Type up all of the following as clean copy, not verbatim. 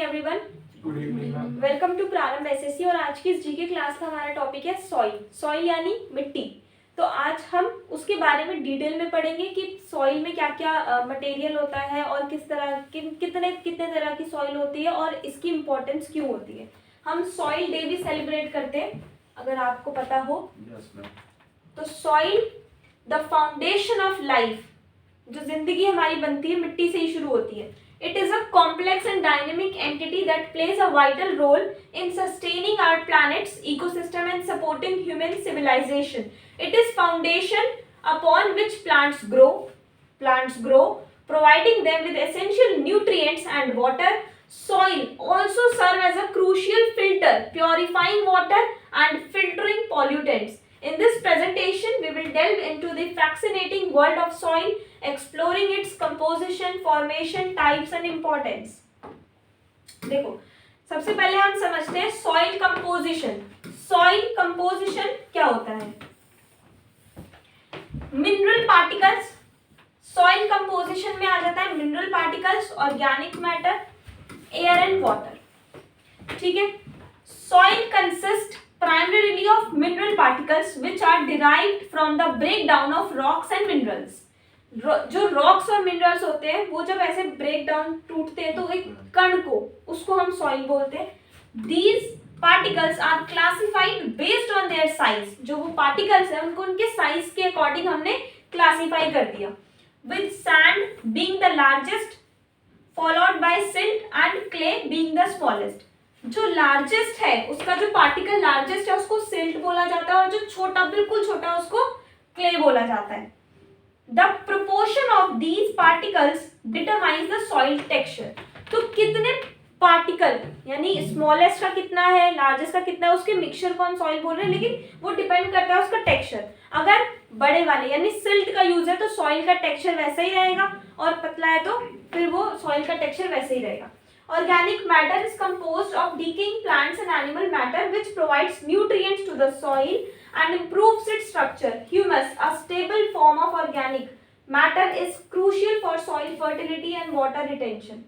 Everyone, good evening ma'am. Welcome to Prarambh SSC. और आज की इस जीके क्लास का हमारा टॉपिक है सॉइल यानी मिट्टी। तो आज हम उसके बारे में डिटेल में पढ़ेंगे कि सॉइल में क्या क्या मटेरियल होता है और किस तरह कितने कितने तरह की सॉइल होती है और इसकी इम्पोर्टेंस क्यों होती है। हम सॉइल डे भी सेलिब्रेट करते हैं, अगर आपको पता हो। तो soil the foundation of life, जो जिंदगी हमारी बनती है मिट्टी से ही शुरू होती है। It is a complex and dynamic entity that plays a vital role in sustaining our planet's ecosystem and supporting human civilization. It is foundation upon which plants grow, providing them with essential nutrients and water. Soil also serve as a crucial filter, purifying water and filtering pollutants. In this presentation, we will delve into the fascinating world of soil, exploring its composition, formation, types and importance. देखो, सबसे पहले हम समझते हैं soil composition. Soil composition क्या होता है? Mineral particles, soil composition में आ जाता है mineral particles, organic matter, air and water. ठीक है। Soil consist primarily of mineral particles which are derived from the breakdown of rocks and minerals. जो rocks और मिनरल्स होते हैं वो जब ऐसे ब्रेक डाउन टूटते हैं तो एक कण को, उसको हम सॉइल बोलते हैं। These particles are classified based on their size. जो वो पार्टिकल्स हैं उनको उनके साइज के अकॉर्डिंग हमने क्लासीफाई कर दिया। With sand being the largest, followed by silt and clay being the smallest. जो लार्जेस्ट है उसका जो पार्टिकल लार्जेस्ट है उसको सिल्ट बोला जाता है और जो छोटा बिल्कुल छोटा है उसको क्ले बोला जाता है। The proportion of these particles determines the soil texture. तो कितने पार्टिकल यानी स्मॉलेस्ट का कितना है, लार्जेस्ट का कितना है, उसके मिक्सचर को हम सॉइल बोल रहे हैं, लेकिन वो डिपेंड करता है उसका टेक्सचर। अगर बड़े वाले यानी सिल्ट का यूज है तो सॉइल का टेक्सचर वैसा ही रहेगा, और पतला है तो फिर वो सॉइल का टेक्सचर वैसे ही रहेगा। Organic matter is composed of decaying plants and animal matter which provides nutrients to the soil and improves its structure. Humus, a stable form of organic matter, is crucial for soil fertility and water retention.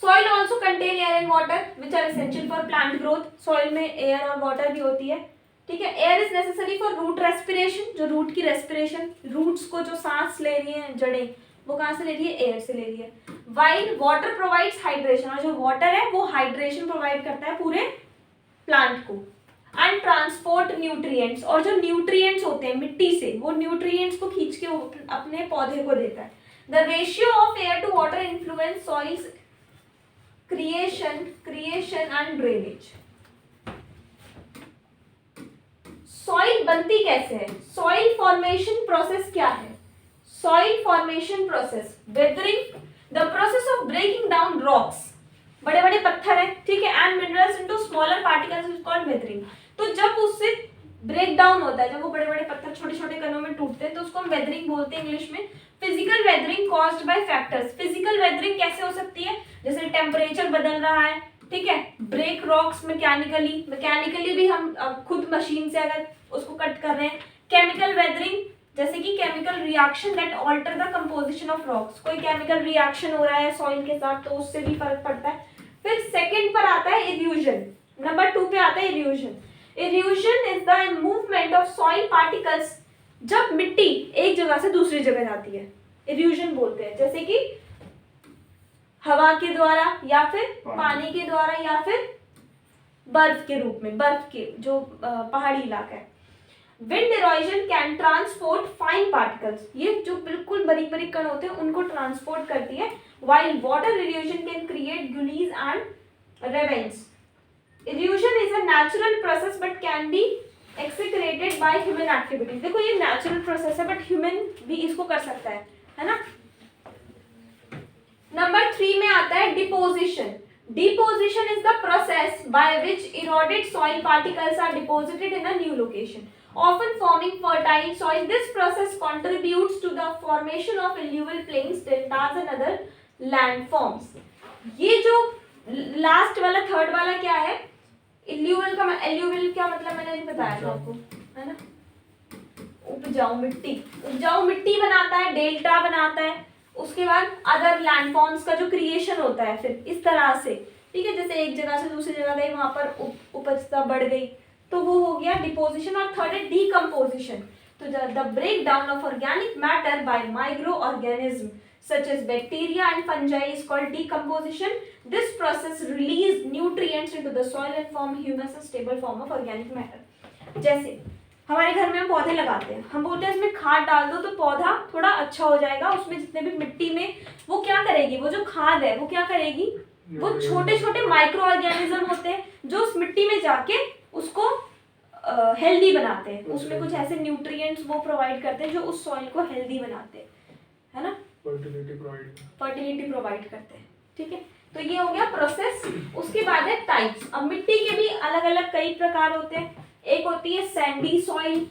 Soil also contain air and water which are essential for plant growth. Soil में air और water भी होती है। ठीक है। Air is necessary for root respiration, जो root की respiration, roots को जो सांस ले रही है जड़ें, वो कहाँ से ले रही है? एयर से ले रही है। While water provides hydration, और जो वाटर है वो हाइड्रेशन प्रोवाइड करता है पूरे प्लांट को। एंड ट्रांसपोर्ट न्यूट्रिएंट्स, और जो न्यूट्रिएंट्स होते हैं मिट्टी से वो न्यूट्रिएंट्स को खींच के अपने पौधे को देता है। The ratio of air to water influence soils creation and drainage. Soil बनती कैसे है? सॉइल फॉर्मेशन प्रोसेस क्या है? Soil formation process, weathering, the process of breaking down rocks, बड़े बड़े पत्थर है, ठीक है, and minerals into smaller particles is called weathering. तो जब उससे ब्रेक डाउन होता है, जब वो बड़े बड़े पत्थर छोटे छोटे कणों में टूटते हैं तो उसको हम वेदरिंग बोलते हैं इंग्लिश में। Physical weathering caused by factors. Physical weathering कैसे हो सकती है? जैसे टेम्परेचर बदल रहा है, ठीक है, ब्रेक रॉक्स मैकेनिकली भी हम खुद मशीन से अगर उसको कट कर रहे हैं। केमिकल वेदरिंग, जैसे कि chemical reaction that alter the composition of rocks, कोई केमिकल रिएक्शन हो रहा है सॉइल के साथ तो उससे भी फर्क पड़ता है। फिर सेकंड पर आता है इरोजन, नंबर 2 पे आता है erosion. Erosion is the movement of soil particles, जब मिट्टी एक जगह से दूसरी जगह जाती है, इरोजन बोलते हैं। जैसे कि हवा के द्वारा या फिर पानी के द्वारा या फिर बर्फ के रूप में, बर्फ के जो पहाड़ी इलाका है। Wind erosion can transport fine particles, ये जो बिल्कुल बारीक बारीक कण होते हैं उनको ट्रांसपोर्ट करती है। While water erosion can create gullies and ravines. Erosion is a natural process but can be exaggerated by human activities. देखो ये natural process है but human भी इसको कर सकता है ना। नंबर 3 में आता है deposition. Deposition is the process by which eroded soil particles are deposited in a new location, often forming fertile soil. This process contributes to the formation of alluvial plains, deltas and other landforms. ये जो last वाला third वाला क्या है? Alluvial क्या मतलब मैंने नहीं बताया था आपको, है ना? उपजाऊ मिट्टी बनाता है, डेल्टा बनाता है, उसके बाद अदर लैंडफॉर्म्स का जो क्रिएशन होता है फिर इस तरह से, ठीक है, जैसे एक जगह से दूसरी जगह गई, वहां पर उपजता बढ़ गई, तो वो हो गया डिपोजिशन। और थर्ड है डीकम्पोजिशन, तो the break down of organic matter by microorganism such as bacteria and fungi is called decomposition. This process release nutrients into the soil and form humus, a stable form of organic matter. जैसे हमारे घर में हम पौधे लगाते हैं, हम बोलते हैं इसमें खाद डाल दो तो पौधा थोड़ा अच्छा हो जाएगा, उसमें जितने भी मिट्टी में वो क्या करेगी, वो जो खाद है वो क्या करेगी, वो छोटे छोटे माइक्रो ऑर्गेनिज्म होते हैं जो उस मिट्टी में जाके उसको हेल्दी बनाते हैं, उसमें कुछ ऐसे न्यूट्रिएंट्स वो प्रोवाइड करते हैं जो उस सॉइल को हेल्दी बनाते हैं, है ना, फर्टिलिटी प्रोवाइड करते हैं, ठीक है। तो ये हो गया प्रोसेस। उसके बाद है टाइप्स। अब मिट्टी के भी अलग अलग कई प्रकार होते हैं, एक होती है सैंडी सॉइल,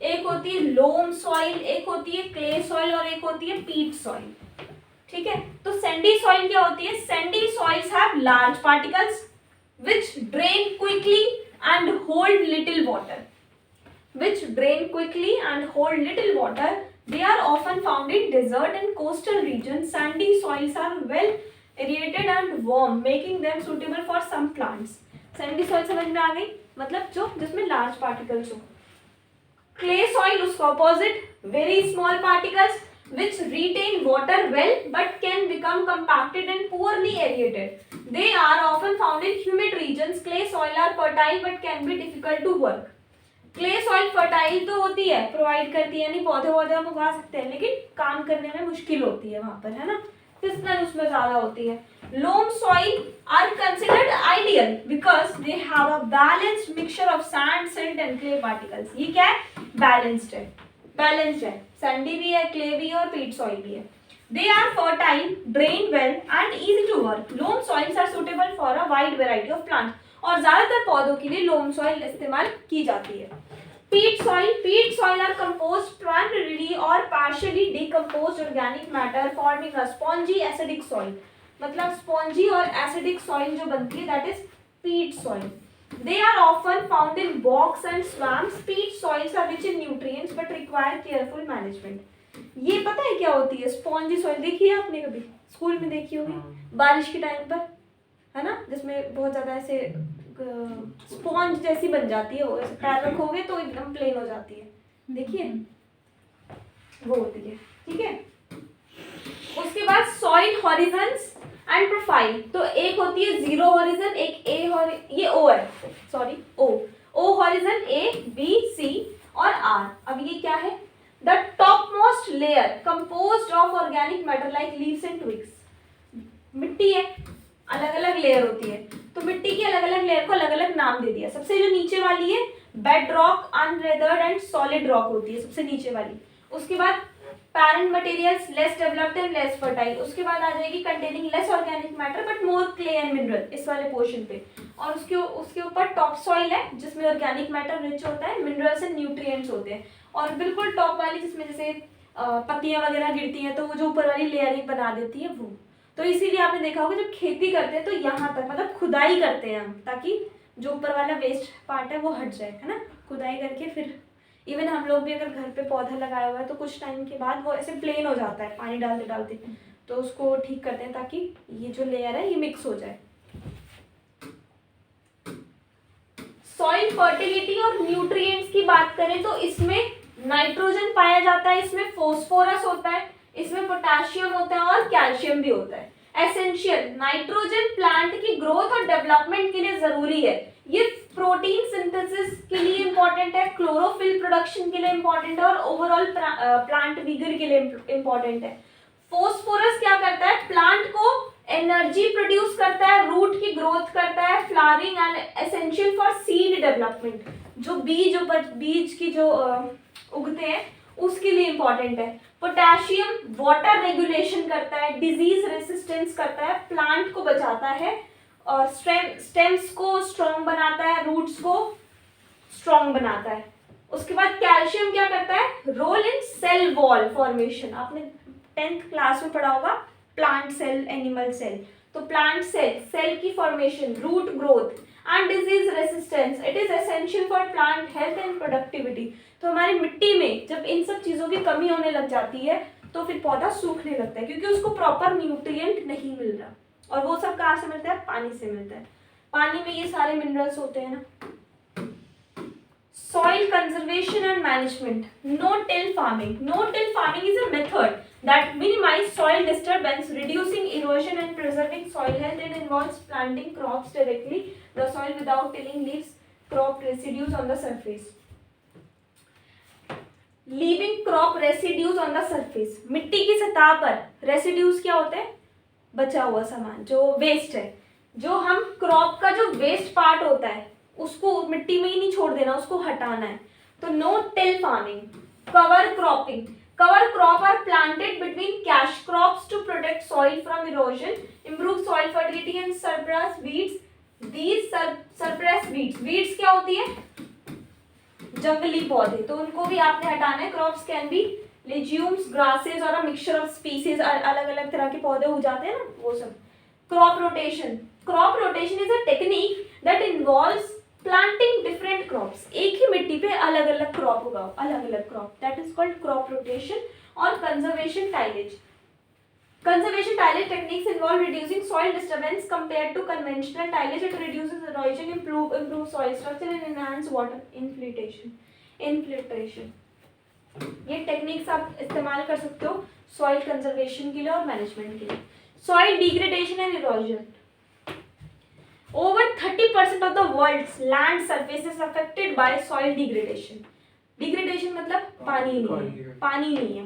एक होती है लोम सॉइल, एक होती है क्ले सॉइल और एक होती है पीट सॉइल, ठीक है। तो सैंडी सॉइल क्या होती है, Sandy soils have large particles which drain quickly and hold little water, which drain quickly and hold little water. They are often found in desert and coastal regions. Sandy soils are well aerated and warm, making them suitable for some plants. Sandy soil समझ में आ गई, मतलब जो जिसमें large particles हो। Clay soil उसका opposite, very small particles which retain water well but can become compacted and poorly aerated. They are often found in humid regions. Clay soil are fertile but can be difficult to work. Clay soil fertile तो होती है, provide करती है, यानी पौधे वौधे हम उगा सकते हैं, लेकिन काम करने में मुश्किल होती है वहां पर, है ना, फिसलन उसमें ज्यादा होती है। Loam soil are considered ideal because they have a balanced mixture of sand, silt and clay particles. ये क्या है, बैलेंस्ड है, बैलेंस्ड है, सैंडी भी है, क्ले भी है और पीट सॉइल भी है। They are fertile, drain well and easy to work. Loam soils are suitable for a wide variety of plants. और ज्यादातर पौधों के लिए लोम सॉइल इस्तेमाल की जाती है। Peat soil are composed primarily or partially decomposed organic matter forming a spongy acidic soil. मतलब स्पॉन्जी और एसिडिक सॉइल जो बनती है दैट इज पीट soil. They are often found in bogs and swamps. Peat soils are rich in nutrients but require careful management. ये पता है क्या होती है स्पॉन्जी सॉइल, देखी है आपने कभी, स्कूल में देखी होगी, बारिश के टाइम पर, है ना, जिसमें बहुत ज्यादा ऐसे स्पॉन्ज जैसी बन जाती है, वो ऐसे पैर रखोगे तो एकदम प्लेन हो जाती है, देखिए वो होती है, ठीक है। उसके बाद सॉइल हॉरिजन्स एंड प्रोफाइल, तो एक होती है जीरो हॉरिजन, एक ए ये ओ है, sorry O horizon, A B C और आर। अब ये क्या है, the topmost layer composed of organic matter like leaves and twigs. मिट्टी है, अलग अलग लेयर होती है, तो मिट्टी की अलग अलग लेयर को अलग अलग नाम दे दिया। सबसे जो नीचे वाली है bedrock, unweathered and solid rock होती है सबसे नीचे वाली। उसके बाद parent materials less developed and less fertile. उसके बाद आ जाएगी containing less organic matter but more clay and mineral, इस वाले पोर्शन पे। और उसके ऊपर टॉप सॉइल है जिसमें ऑर्गेनिक मैटर रिच होता है, मिनरल्स एंड न्यूट्रिएंट्स होते हैं। और बिल्कुल टॉप वाली जिसमें जैसे पत्तियां वगैरह गिरती हैं तो वो जो ऊपर वाली लेयरिंग बना देती है वो। तो इसीलिए आपने देखा होगा जब खेती करते हैं तो यहाँ तक मतलब खुदाई करते हैं हम, ताकि जो ऊपर वाला वेस्ट पार्ट है वो हट जाए, है ना, खुदाई करके फिर इवन हम लोग भी अगर घर पे पौधा लगाया हुआ है तो कुछ टाइम के बाद वो ऐसे प्लेन हो जाता है पानी डालते डालते, तो उसको ठीक करते हैं ताकि ये जो लेयर है ये मिक्स हो जाए। सॉइल फर्टिलिटी और न्यूट्रिएंट्स की बात करें तो इसमें नाइट्रोजन पाया जाता है, इसमें फोस्फोरस होता है, इसमें पोटेशियम होता है और कैल्शियम भी होता है। एसेंशियल नाइट्रोजन प्लांट की ग्रोथ और डेवलपमेंट के लिए जरूरी है, ये प्रोटीन सिंथेसिस के लिए इंपॉर्टेंट है, क्लोरोफिल प्रोडक्शन के लिए इंपॉर्टेंट है और ओवरऑल प्लांट विगर के लिए इंपॉर्टेंट है। फोस्फोरस क्या करता है, प्लांट को एनर्जी प्रोड्यूस करता है, रूट की ग्रोथ करता है, flowering and essential for seed development, जो बीज की जो उगते हैं उसके लिए इंपॉर्टेंट है। पोटेशियम वाटर रेगुलेशन करता है, डिजीज रेसिस्टेंस करता है, प्लांट को बचाता है और स्टेम्स को स्ट्रॉन्ग बनाता है, रूट्स को स्ट्रॉन्ग बनाता है। उसके बाद कैल्शियम क्या करता है, role in cell wall formation. आपने 10th क्लास में पढ़ा होगा प्लांट सेल, एनिमल सेल। तो प्लांट सेल की formation, root growth and disease resistance, it is essential for plant health and productivity. तो हमारी मिट्टी में जब इन सब चीजों की कमी होने लग जाती है तो फिर पौधा सूखने लगता है क्योंकि उसको प्रॉपर न्यूट्रिएंट नहीं मिल रहा। और वो सब कहाँ से मिलता है? पानी से मिलता है। पानी में ये सारे मिनरल्स होते हैं ना। Soil conservation and management. No-till farming. No-till farming is a method that minimizes soil disturbance, reducing erosion and preserving soil health. It involves planting crops directly the soil without tilling, leaves crop residues on the surface. Leaving crop residues on the surface. मिट्टी की सतह पर residues क्या होते हैं? बचा हुआ सामान, जो वेस्ट है, जो हम क्रॉप का जो वेस्ट पार्ट होता है उसको मिट्टी में ही नहीं छोड़ देना, उसको हटाना है। तो no till farming. Cover cropping. Cover crop are planted between cash crops to protect soil from erosion, improve soil fertility and surplus weeds. These surplus weeds, weeds क्या होती है? जंगली पौधे, तो उनको भी आपने हटाना है। क्रॉप्स कैन बी लेज्यूम्स, ग्रासेस और अ मिक्सचर ऑफ स्पीसीज, अलग अलग तरह के पौधे उग जाते हैं ना, वो सब। Crop rotation. Crop rotation is a technique that involves planting different crops. एक ही मिट्टी पे अलग अलग क्रॉप उगाओ, अलग अलग crop, that is called crop rotation. और conservation टाइलेज। Conservation tillage techniques involve reducing soil disturbance compared to conventional tillage. It reduces erosion, improve soil structure and enhance water infiltration. ये techniques आप इस्तेमाल कर सकते हो सॉइल कंजर्वेशन के लिए और मैनेजमेंट के लिए। Soil degradation and erosion. Over 30% of the world's land surface is affected by soil degradation. Degradation मतलब पानी नहीं है।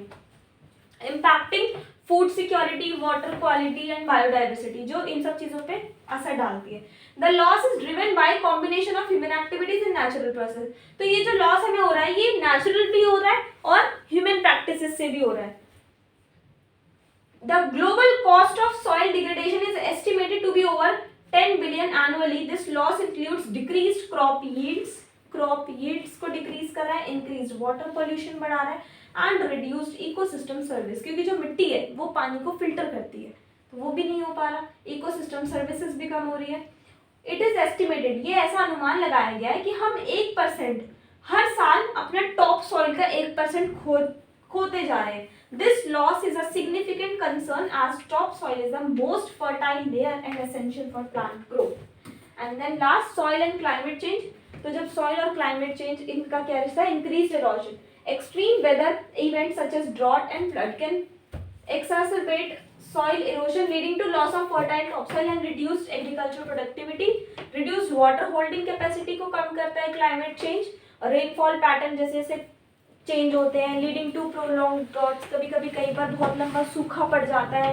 Impacting food security, water quality and biodiversity, जो इन सब चीजों पे असर डालती है। The loss is driven by combination of human activities and natural process. तो ये जो लॉस हमें हो रहा है ये नेचुरल भी हो रहा है और ह्यूमन प्रैक्टिसेस से भी हो रहा है। The global cost of soil degradation is estimated to be over 10 billion annually. This loss includes decreased crop yields को डिक्रीज कर रहा है, इंक्रीज वाटर पॉल्यूशन बढ़ा रहा है एंड रिड्यूस्ड इकोसिस्टम सर्विस, क्योंकि जो मिट्टी है वो पानी को फिल्टर करती है तो वो भी नहीं हो पा रहा, इकोसिस्टम सर्विसेज भी कम हो रही है। इट इज एस्टिमेटेड, ये ऐसा अनुमान लगाया गया है कि हम 1% हर साल अपना टॉप सॉइल का 1% खोते जा रहे हैं। This loss is a significant concern as topsoil is the most fertile layer and essential for plant growth. And then last, soil and climate change. तो जब soil और climate change इनका क्या रिश्ता है? Increased erosion. Extreme weather events such as drought and flood can exacerbate soil erosion, leading to loss of fertile topsoil and reduced agricultural productivity. Reduced water holding capacity को कम करता है climate change. Rainfall pattern जैसे change होते हैं, leading to prolong droughts, कभी कभी कई बार बहुत लंबा सूखा पड़ जाता है।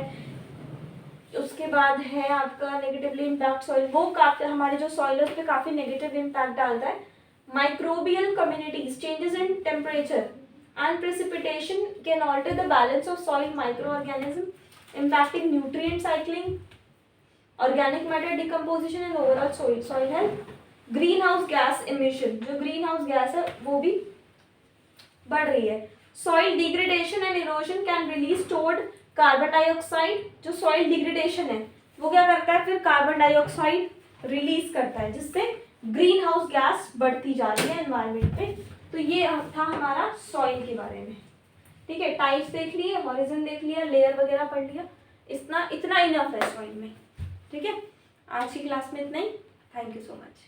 उसके बाद है आपका नेगेटिवली इम्पैक्ट सॉइल, वो काफी हमारे जो सॉइल है उस पर काफी नेगेटिव इम्पैक्ट डालता है। Microbial communities, changes in temperature and precipitation can alter the balance of soil microorganism, impacting nutrient cycling, organic matter decomposition and overall soil health. Green house gas emission, जो green house gas है वो भी बढ़ रही है। Soil degradation and erosion can release stored carbon dioxide, जो soil degradation है वो क्या करता है? फिर कार्बन डाइऑक्साइड रिलीज करता है जिससे ग्रीन हाउस गैस बढ़ती जा रही है एनवायरनमेंट पे। तो ये था हमारा सॉइल के बारे में। ठीक है, टाइप्स देख लिए, हॉरिजन देख लिया, लेयर वगैरह पढ़ लिया, इतना इनफ है सॉइल में। ठीक है, आज की क्लास में इतना ही। Thank you so much.